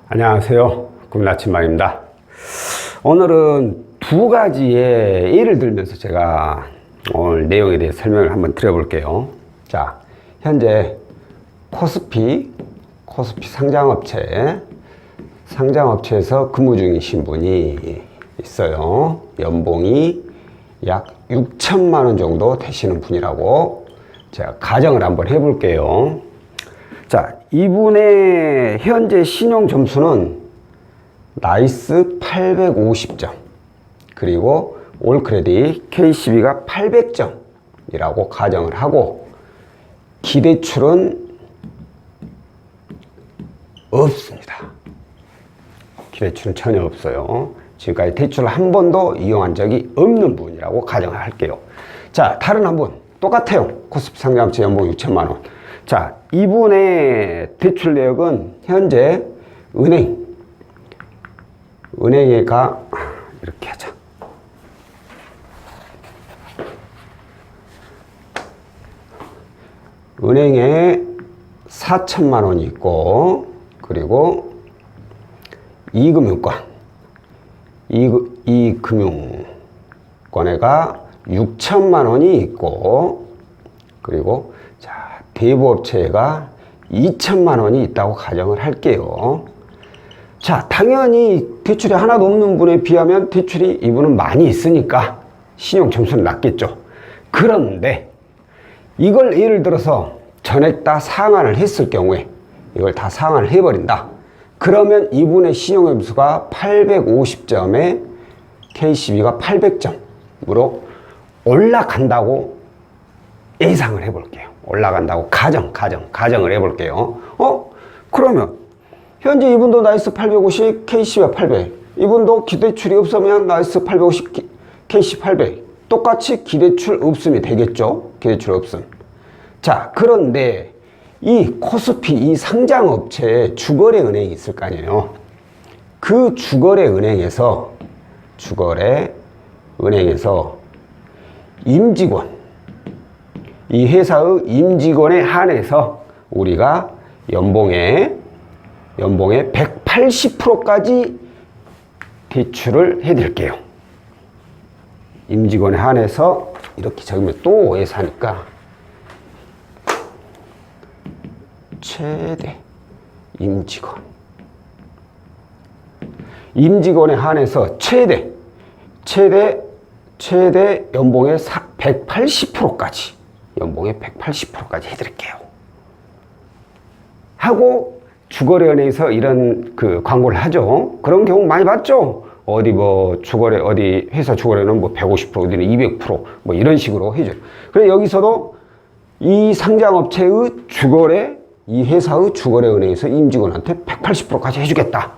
안녕하세요. 국나침반입니다. 오늘은 두 가지의 예를 들면서 제가 오늘 내용에 대해 설명을 한번 드려볼게요. 자, 현재 코스피 상장업체에서 근무 중이신 분이 있어요. 연봉이 약 6천만 원 정도 되시는 분이라고 제가 가정을 한번 해볼게요. 자, 이분의 현재 신용 점수는 나이스 850점, 그리고 올 크레딧 KCB가 800점이라고 가정을 하고, 기대출은 없습니다. 기대출은 전혀 없어요. 지금까지 대출을 한 번도 이용한 적이 없는 분이라고 가정을 할게요. 자, 다른 한 분 똑같아요. 코스피 상장업체 연봉 6천만 원. 자, 이분의 대출 내역은 현재 은행에가 이렇게 하자. 은행에 4천만 원이 있고, 그리고 이금융권에가 6천만 원이 있고, 그리고 자, 대부업체가 2천만 원이 있다고 가정을 할게요. 자, 당연히 대출이 하나도 없는 분에 비하면 대출이 이분은 많이 있으니까 신용 점수는 낮겠죠. 그런데 이걸 예를 들어서 전액 다 상환을 했을 경우에, 이걸 다 상환을 해버린다. 그러면 이분의 신용 점수가 850점에 KCB가 800점으로 올라간다고 예상을 해볼게요. 올라간다고 가정을 해볼게요. 그러면 현재 이분도 나이스 850, KCB가 800. 이분도 기대출이 없으면 나이스 850, KC 800. 똑같이 기대출 없음이 되겠죠? 기대출 없음. 자, 그런데 이 코스피 이 상장업체에 주거래 은행이 있을 거 아니에요. 그 주거래 은행에서 임직원, 이 회사의 임직원에 한해서 우리가 연봉의 180%까지 대출을 해드릴게요. 임직원에 한해서 이렇게 적으면 또 오해서 하니까 최대 임직원에 한해서 최대 연봉의 180%까지 연봉의 180%까지 해드릴게요 하고 주거래은행에서 이런 그 광고를 하죠. 그런 경우 많이 봤죠. 어디 회사 주거래는 150%, 어디는 200% 이런 식으로 해줘. 그래, 여기서도 이 상장업체의 이 회사의 주거래은행에서 임직원한테 180%까지 해주겠다.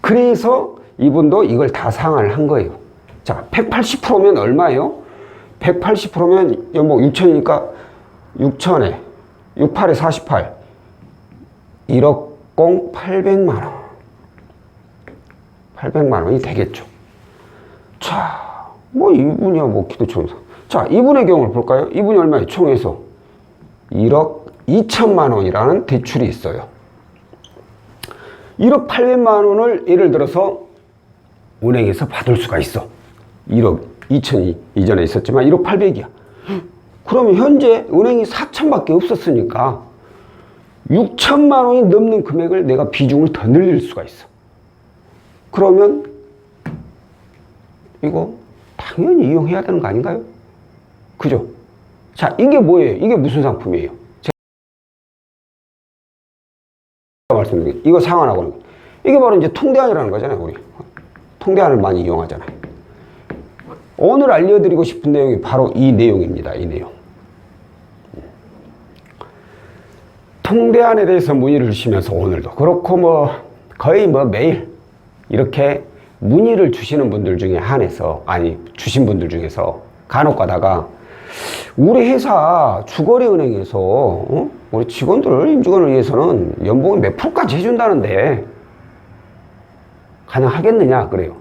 그래서 이분도 이걸 다 상환을 한 거예요. 자, 180%면 얼마예요? 180%면 연봉 6천이니까 6천에 68에 48 1억 800만 원. 800만 원이 되겠죠. 자, 이분이야 기대총에서. 자, 이분의 경우를 볼까요? 이분이 얼마예요? 총에서 1억 2천만 원이라는 대출이 있어요. 1억 800만 원을 예를 들어서 은행에서 받을 수가 있어. 1억 2천이 이전에 있었지만 1억 800이야. 그러면 현재 은행이 4천밖에 없었으니까 6천만 원이 넘는 금액을 내가 비중을 더 늘릴 수가 있어. 그러면 이거 당연히 이용해야 되는 거 아닌가요? 그죠? 자, 이게 뭐예요? 이게 무슨 상품이에요? 제가 말씀드린 이거 상환하고 이게 바로 이제 통대안이라는 거잖아요. 우리 통대안을 많이 이용하잖아요. 오늘 알려드리고 싶은 내용이 바로 이 내용입니다. 이 내용. 통대안에 대해서 문의를 주시면서 오늘도 그렇고 거의 매일 이렇게 문의를 주시는 분들 중에 한해서, 주신 분들 중에서 간혹 가다가 우리 회사 주거래은행에서 우리 임직원을 위해서는 연봉이 몇 프로까지 해준다는데 가능하겠느냐 그래요.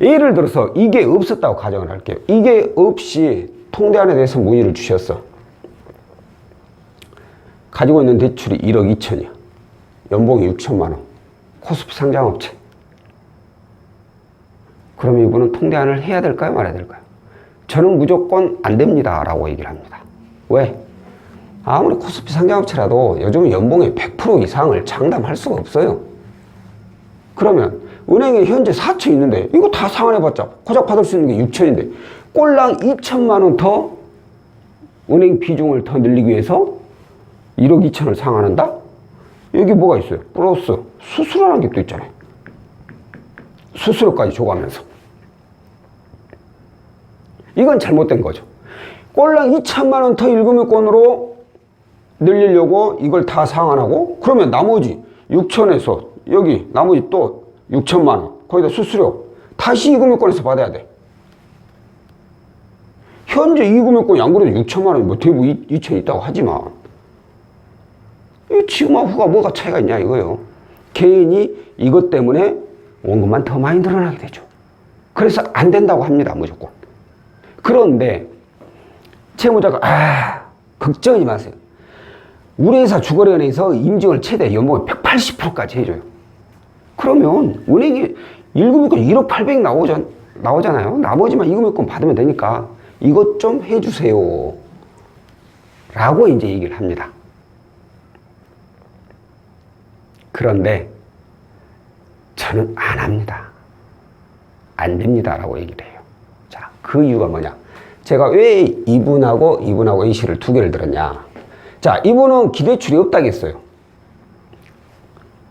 예를 들어서 이게 없었다고 가정을 할게요. 이게 없이 통대안에 대해서 문의를 주셨어. 가지고 있는 대출이 1억 2천이야. 연봉이 6천만 원. 코스피 상장업체. 그럼 이분은 통대안을 해야 될까요? 말아야 될까요? 저는 무조건 안 됩니다 라고 얘기를 합니다. 왜? 아무리 코스피 상장업체라도 요즘 연봉의 100% 이상을 장담할 수가 없어요. 그러면 은행에 현재 4천 있는데 이거 다 상환해봤자 고작 받을 수 있는 게 6천인데 꼴랑 2천만 원 더 은행 비중을 더 늘리기 위해서 1억 2천을 상환한다? 여기 뭐가 있어요? 플러스 수수료라는 게 또 있잖아요. 수수료까지 줘가면서. 이건 잘못된 거죠. 꼴랑 2천만 원 더 1금융권으로 늘리려고 이걸 다 상환하고 그러면 나머지 6천에서 여기 나머지 또 6천만 원 거기다 수수료 다시 2금융권에서 받아야 돼. 현재 2금융권이 안 그래도 6천만 원이 뭐 대부 2천 있다고 하지만 지금하고 후가 뭐가 차이가 있냐 이거예요. 개인이 이것 때문에 원금만 더 많이 늘어나게 되죠. 그래서 안 된다고 합니다 무조건. 그런데 채무자가 걱정하지 마세요. 우리 회사 주거래은행에서 임직원 최대 연봉을 180%까지 해줘요. 그러면 은행이 1금융권 1억 800 나오잖아요. 나머지만 2금융권 받으면 되니까 이것 좀 해주세요 라고 이제 얘기를 합니다. 그런데 저는 안 합니다. 안 됩니다 라고 얘기를 해요. 자, 그 이유가 뭐냐? 제가 왜 이분하고 A씨를 두 개를 들었냐? 자, 이분은 기대출이 없다고 했어요.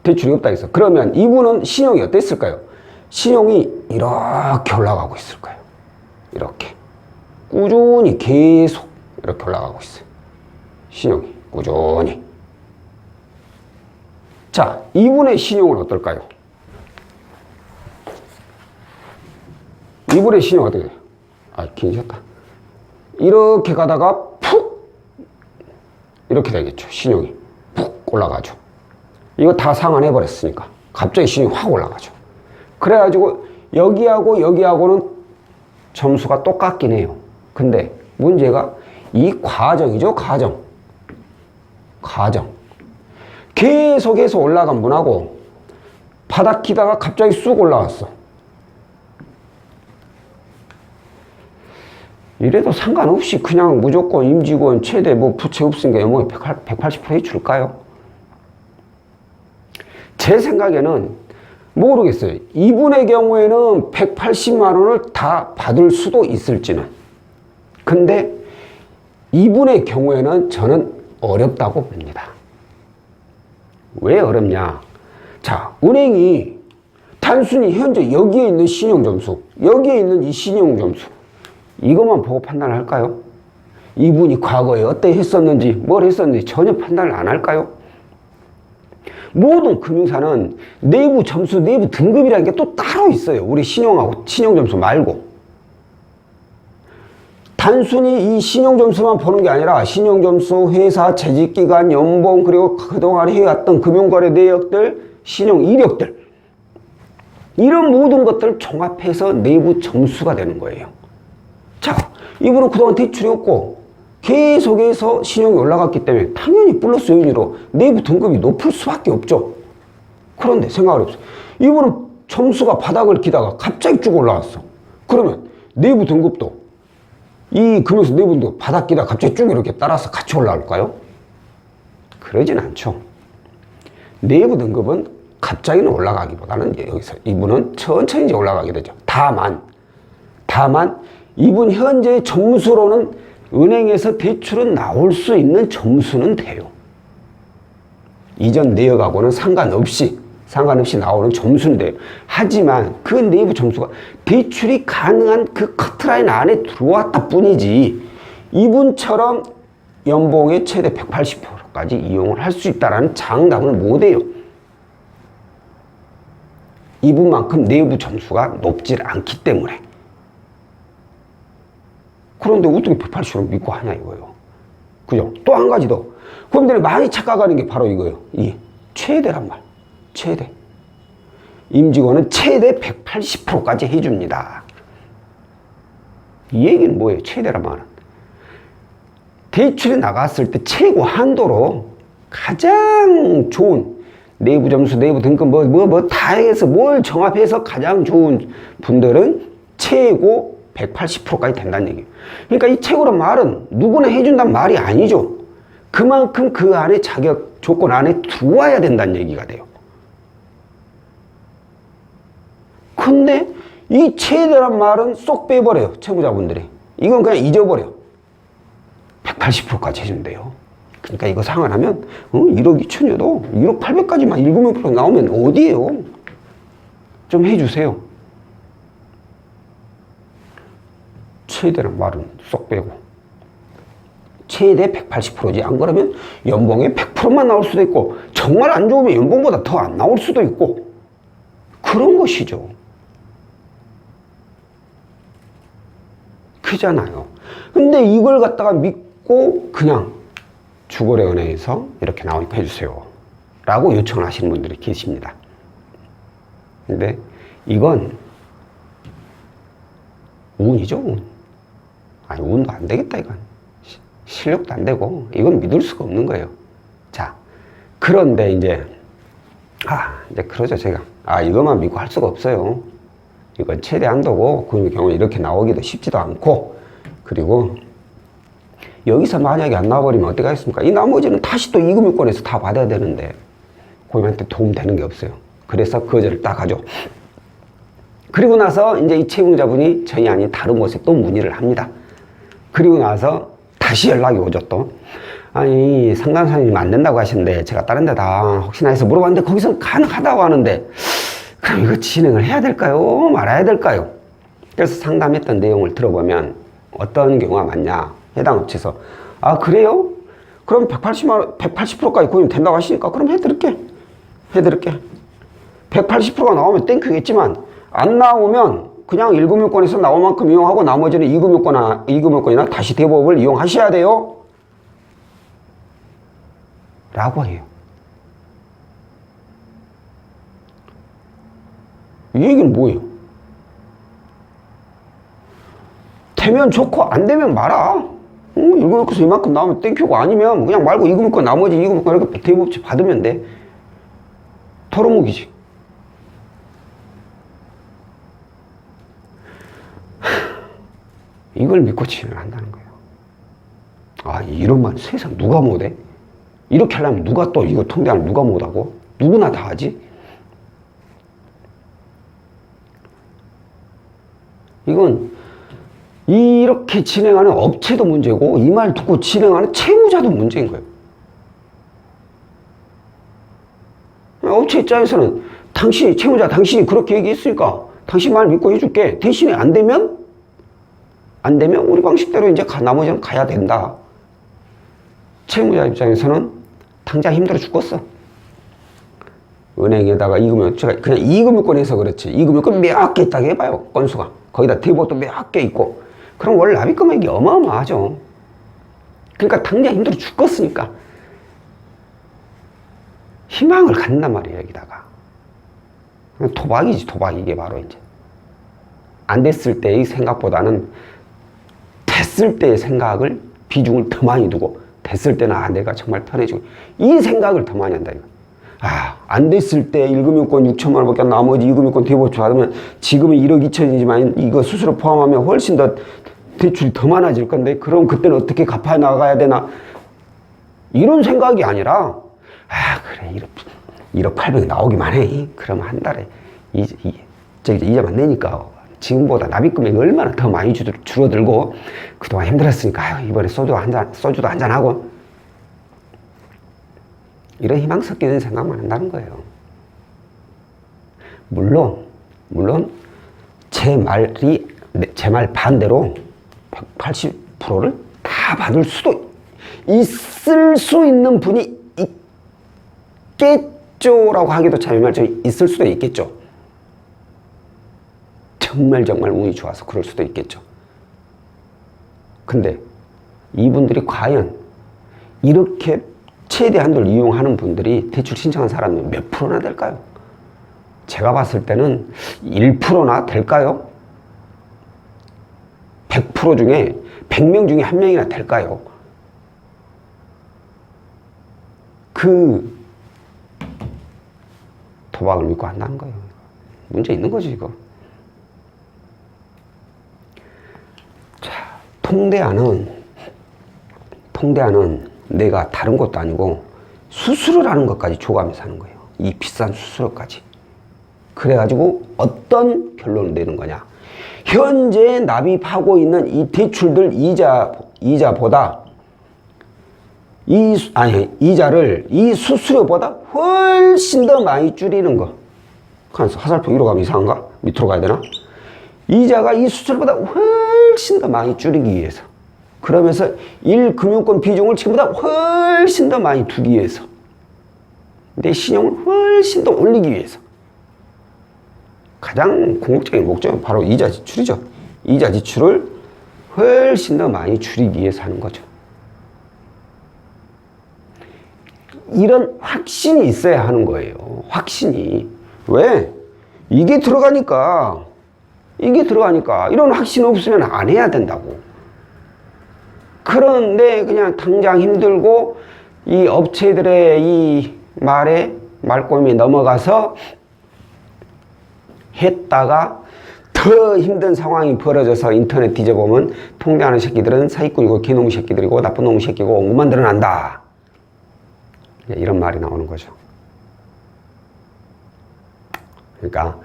대출이 없다고 했어. 그러면 이분은 신용이 어땠을까요? 신용이 이렇게 올라가고 있을 거예요. 이렇게. 꾸준히 계속 이렇게 올라가고 있어요. 신용이 꾸준히. 자, 이분의 신용은 어떨까요? 이분의 신용은 어떻게 돼요? 긴셨다. 이렇게 가다가 푹 이렇게 되겠죠. 신용이 푹 올라가죠. 이거 다 상환해버렸으니까 갑자기 신용이 확 올라가죠. 그래가지고 여기하고는 점수가 똑같긴 해요. 근데 문제가 이 과정이죠. 과정. 계속해서 올라간 분하고 바닥 기다가 갑자기 쑥 올라왔어. 이래도 상관없이 그냥 무조건 임직원 최대 뭐 부채 없으니까 연봉이 180% 해줄까요? 제 생각에는 모르겠어요. 이분의 경우에는 180만 원을 다 받을 수도 있을지는. 근데 이분의 경우에는 저는 어렵다고 봅니다. 왜 어렵냐? 자, 은행이 단순히 현재 여기에 있는 신용점수, 여기에 있는 이 신용점수 이것만 보고 판단을 할까요? 이분이 과거에 어떻게 했었는지 뭘 했었는지 전혀 판단을 안 할까요? 모든 금융사는 내부 점수, 내부 등급이라는 게 또 따로 있어요. 우리 신용하고 신용점수 말고. 단순히 이 신용점수만 보는 게 아니라 신용점수, 회사, 재직기간, 연봉, 그리고 그동안 해왔던 금융거래 내역들, 신용 이력들 이런 모든 것들을 종합해서 내부 점수가 되는 거예요. 자, 이분은 그동안 대출이 없고 계속해서 신용이 올라갔기 때문에 당연히 플러스 요인으로 내부 등급이 높을 수밖에 없죠. 그런데 생각을 해보세요. 이분은 점수가 바닥을 기다가 갑자기 쭉 올라왔어. 그러면 내부 등급도 이 금융사 내부 등급 바닥 기다가 갑자기 쭉 이렇게 따라서 같이 올라올까요? 그러진 않죠. 내부 등급은 갑자기는 올라가기보다는 여기서 이분은 천천히 이제 올라가게 되죠. 다만 이분 현재 점수로는 은행에서 대출은 나올 수 있는 점수는 돼요. 이전 내역하고는 상관없이 나오는 점수는 돼요. 하지만 그 내부 점수가 대출이 가능한 그 커트라인 안에 들어왔다 뿐이지 이분처럼 연봉의 최대 180%까지 이용을 할 수 있다는 장담은 못해요. 이분만큼 내부 점수가 높질 않기 때문에. 그런데 어떻게 180%를 믿고 하냐 이거예요. 그죠? 또 한 가지 더. 그분들이 많이 착각하는 게 바로 이거예요. 이 최대란 말. 최대. 임직원은 최대 180%까지 해줍니다. 이 얘기는 뭐예요? 최대란 말은. 대출이 나갔을 때 최고 한도로 가장 좋은 내부 점수, 내부 등급 다 해서 뭘 정합해서 가장 좋은 분들은 최고 180%까지 된다는 얘기예요. 그러니까 이 최고란 말은 누구나 해준다는 말이 아니죠. 그만큼 그 안에 자격 조건 안에 들어와야 된다는 얘기가 돼요. 근데 이 최대란 말은 쏙 빼버려요. 채무자분들이. 이건 그냥 잊어버려. 180%까지 해준대요. 그러니까 이거 상환하면 1억 2천이어도 1억 800까지만 1금융 나오면 어디에요? 좀 해주세요. 최대란 말은 쏙 빼고 최대 180%지. 안 그러면 연봉에 100%만 나올 수도 있고 정말 안 좋으면 연봉보다 더 안 나올 수도 있고 그런 것이죠. 크잖아요. 근데 이걸 갖다가 믿고 그냥 주거래은행에서 이렇게 나오니까 해주세요 라고 요청을 하시는 분들이 계십니다. 근데 이건 운이죠, 운. 아니, 운도 안 되겠다, 이건. 실력도 안 되고, 이건 믿을 수가 없는 거예요. 자, 그런데 이제 그러죠, 제가. 이것만 믿고 할 수가 없어요. 이건 최대 한도고, 그 경우에 이렇게 나오기도 쉽지도 않고, 그리고 여기서 만약에 안 나와버리면 어떻게 하겠습니까? 이 나머지는 다시 또 이금융권에서 다 받아야 되는데, 고객한테 도움 되는 게 없어요. 그래서 그 여자를 딱 하죠. 그리고 나서 이제 이 채무자분이 저희 아닌 다른 곳에 또 문의를 합니다. 그리고 나서 다시 연락이 오죠, 또. 아니, 상담사님 안 된다고 하시는데 제가 다른 데다 혹시나 해서 물어봤는데 거기서 가능하다고 하는데 그럼 이거 진행을 해야 될까요? 말아야 될까요? 그래서 상담했던 내용을 들어보면 어떤 경우가 많냐? 해당 업체에서 그래요? 그럼 180%까지 고임 된다고 하시니까 그럼 해드릴게. 180%가 나오면 땡큐겠지만 안 나오면 그냥 1금융권에서 나올 만큼 이용하고 나머지는 2금융권이나 다시 대법을 이용하셔야 돼요. 라고 해요. 이 얘기는 뭐예요? 되면 좋고 안 되면 말아. 1금융권에서 이만큼 나오면 땡큐고 아니면 그냥 말고 2금융권 나머지 2금융권 이렇게 대법치 받으면 돼. 털어먹이지. 이걸 믿고 진행을 한다는 거예요. 이런 말 세상 누가 못해? 이렇게 하려면 누가 또 이거 통장을 누가 못하고? 누구나 다 하지? 이건 이렇게 진행하는 업체도 문제고 이 말 듣고 진행하는 채무자도 문제인 거예요. 업체 입장에서는 채무자 당신이 그렇게 얘기했으니까 당신 말 믿고 해줄게. 대신에 안 되면 우리 방식대로 이제 나머지는 가야 된다. 채무자 입장에서는 당장 힘들어 죽겠어. 은행에다가 제가 그냥 2금융권에서 그렇지. 2금융권 몇 개 있다고 해봐요. 건수가. 거기다 대보도 몇 개 있고. 그럼 원래 납입 금액이 어마어마하죠. 그러니까 당장 힘들어 죽겠으니까. 희망을 갖는단 말이에요, 여기다가. 도박이지, 도박. 이게 바로 이제. 안 됐을 때의 생각보다는 됐을 때의 생각을 비중을 더 많이 두고 됐을 때는 내가 정말 편해지고 이 생각을 더 많이 한다 이거. 안 됐을 때 1금융권 6천만 원밖에 안 나머지 2금융권 대보수 받으면 지금은 1억 2천이지만 이거 수수료 포함하면 훨씬 더 대출이 더 많아질 건데 그럼 그때는 어떻게 갚아 나가야 되나 이런 생각이 아니라 그래 1억 800이 나오기만 해. 그러면 한 달에 이자만 내니까 지금보다 납입금액이 얼마나 더 많이 줄어들고 그동안 힘들었으니까 이번에 소주도 한잔하고 이런 희망 섞이는 생각만 한다는 거예요. 물론 제 말 반대로 180%를 다 받을 수도 있을 수 있는 분이 있겠죠라고 하기도 참 말처럼 있을 수도 있겠죠. 정말 운이 좋아서 그럴 수도 있겠죠. 근데 이분들이 과연 이렇게 최대 한도를 이용하는 분들이 대출 신청한 사람은 몇 프로나 될까요? 제가 봤을 때는 1%나 될까요? 100% 중에 100명 중에 1명이나 될까요? 도박을 믿고 한다는 거예요. 문제 있는 거지, 이거. 자, 통대안은 내가 다른 것도 아니고 수술을 하는 것까지 줘가면서 하는 거예요. 이 비싼 수술까지. 그래가지고 어떤 결론을 내는 거냐. 현재 납입하고 있는 이 대출들 이자보다 이자를 이 수수료보다 훨씬 더 많이 줄이는 거. 그래서 화살표 위로 가면 이상한가? 밑으로 가야 되나? 이자가 이 수수료보다 훨씬 더 많이 줄이기 위해서. 그러면서 1금융권 비중을 지금보다 훨씬 더 많이 두기 위해서. 내 신용을 훨씬 더 올리기 위해서. 가장 궁극적인 목적은 바로 이자 지출이죠. 이자 지출을 훨씬 더 많이 줄이기 위해서 하는 거죠. 이런 확신이 있어야 하는 거예요. 확신이. 왜? 이게 들어가니까 이런 확신 없으면 안 해야 된다고. 그런데 그냥 당장 힘들고 이 업체들의 이 말꼬임에 넘어가서 했다가 더 힘든 상황이 벌어져서 인터넷 뒤져보면 통대하는 새끼들은 사기꾼이고 개놈 새끼들이고 나쁜 놈 새끼고 옹만 드러난다. 이런 말이 나오는 거죠. 그러니까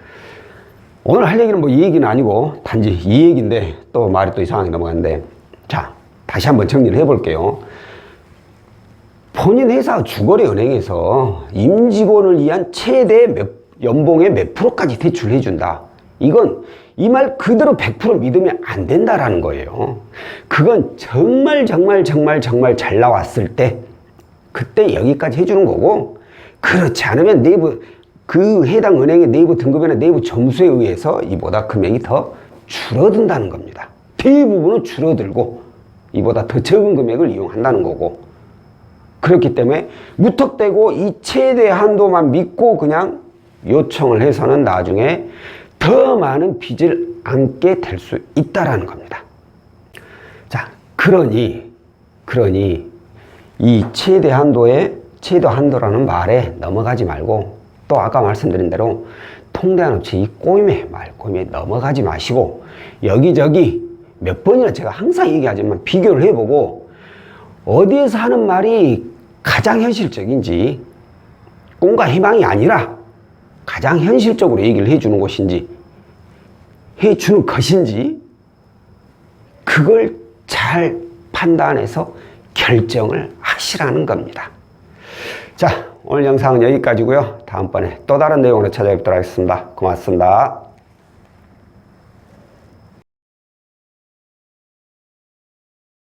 오늘 할 얘기는 뭐 이 얘기는 아니고 단지 이 얘기인데 또 말이 또 이상하게 넘어갔는데, 자, 다시 한번 정리를 해볼게요. 본인 회사 주거래 은행에서 임직원을 위한 최대 연봉의 몇 프로까지 대출해 준다. 이건 이 말 그대로 100% 믿으면 안 된다라는 거예요. 그건 정말 잘 나왔을 때 그때 여기까지 해주는 거고, 그렇지 않으면 내부 그 해당 은행의 내부 등급이나 내부 점수에 의해서 이보다 금액이 더 줄어든다는 겁니다. 대부분은 줄어들고 이보다 더 적은 금액을 이용한다는 거고, 그렇기 때문에 무턱대고 이 최대 한도만 믿고 그냥 요청을 해서는 나중에 더 많은 빚을 안게 될 수 있다라는 겁니다. 자, 그러니 이 최대 한도라는 말에 넘어가지 말고, 또 아까 말씀드린 대로 통대한 업체 이 말꼬임에 넘어가지 마시고, 여기저기 몇 번이나 제가 항상 얘기하지만 비교를 해보고 어디에서 하는 말이 가장 현실적인지, 꿈과 희망이 아니라 가장 현실적으로 얘기를 해주는 것인지, 해주는 것인지, 그걸 잘 판단해서 결정을 하시라는 겁니다. 자, 오늘 영상은 여기까지고요. 다음번에 또 다른 내용으로 찾아뵙도록 하겠습니다. 고맙습니다.